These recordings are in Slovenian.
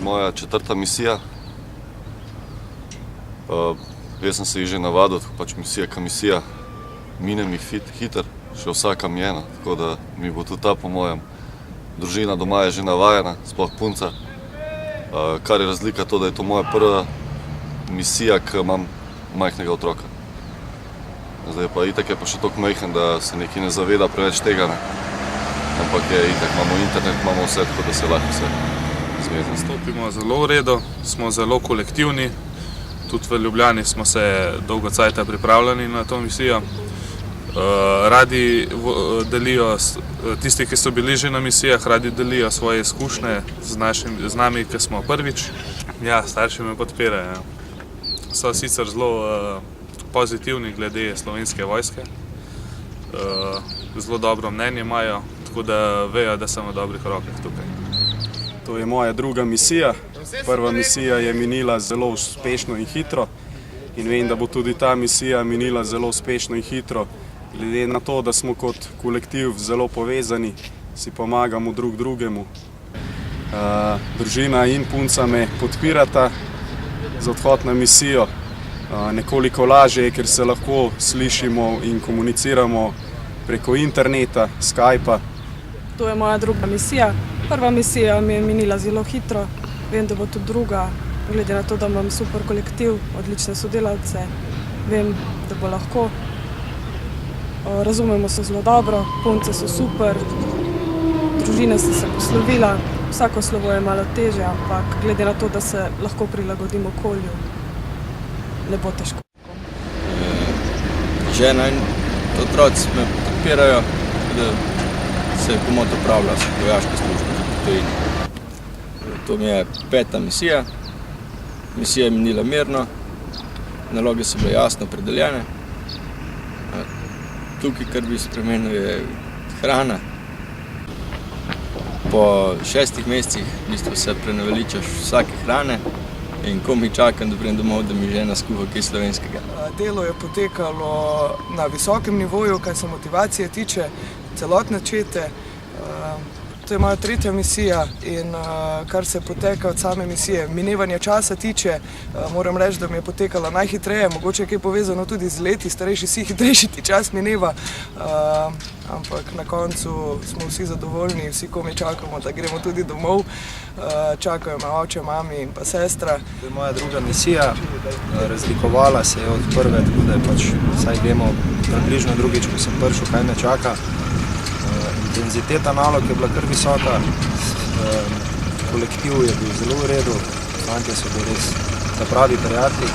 moja 4. misija. Jaz sem se jih že navadil, pač misija ka misija. Mine mi hiter, še vsaka mi ena, tako da mi bo tudi ta po mojem. Družina doma je že navajena, sploh punca. Kar je razlika to, da je to moja prva misija, ko imam majhnega otroka. Zdaj pa itak je pa še toliko majhen, da se nekaj ne zaveda preveč tega, ne. Ampak je itak, imamo internet, imamo vse, tako da se lahko vse zmeri. Stopimo zelo v redu, smo zelo kolektivni. Tudi v Ljubljani smo se dolgo cajta pripravljeni na to misijo. Radi delijo, tisti, ki so bili že na misijah, radi delijo svoje izkušnje z nami, ki smo prvič. Ja, starši me podpirajo. So sicer zelo pozitivni glede Slovenske vojske. Zelo dobro mnenje imajo, tako da vejo, da sem v dobrih rokah tukaj. To je moja druga misija. Prva misija je minila zelo uspešno in hitro in vem, da bo tudi ta misija minila zelo uspešno in hitro. Glede na to, da smo kot kolektiv zelo povezani, si pomagamo drug drugemu. Družina in punca me podpirata za odhod na misijo. Nekoliko lažje je, ker se lahko slišimo in komuniciramo preko interneta, Skypa. To je moja druga misija. Prva misija mi je minila zelo hitro. Vem, da bo tudi druga, glede na to, da imam super kolektiv, odlične sodelavce. Vem, da bo lahko. Razumemo se zelo dobro, punce so super, družine so se poslovila. Vsako slovo je malo težje, ampak glede na to, da se lahko prilagodim okolju, ne bo težko. Žena in otroci me podpirajo, da se komot opravlja s vojaško službo v tujini. To mi je 5. misija. Misija je minila mirno, naloge so bile jasno opredeljene. Tukaj, kar bi spremenil, je hrana. Po 6 mesecih v bistvu se prenaveličaš vsake hrane in komaj čakam, da pridem domov, da mi žena skuha kaj slovenskega. Delo je potekalo na visokem nivoju, kar se motivacije tiče, celotne čete. To je moja 3. misija in kar se poteka od same misije. Minevanje časa tiče, moram reči, da mi je potekala najhitreje, mogoče je kaj povezano tudi z leti, starejši si, hitrejši ti čas mineva, ampak na koncu smo vsi zadovoljni, vsi komaj čakamo, da gremo tudi domov. Čakajo me oče, mami in pa sestra. To je moja druga misija, razlikovala se je od prve, tako da je pač vsaj vemo približno drugič, ko sem prišel, kaj me čaka. Intenziteta nalog je bila kar visoka, kolektiv je bil zelo v redu, fantje so bili res pravi prijatelji.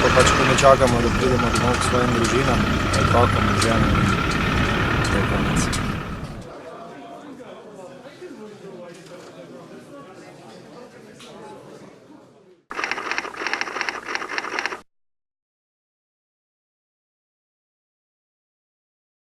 Pa pač, ko ne čakamo, da pridemo domov k svojim družinam, otrokom in ženam in to je konec.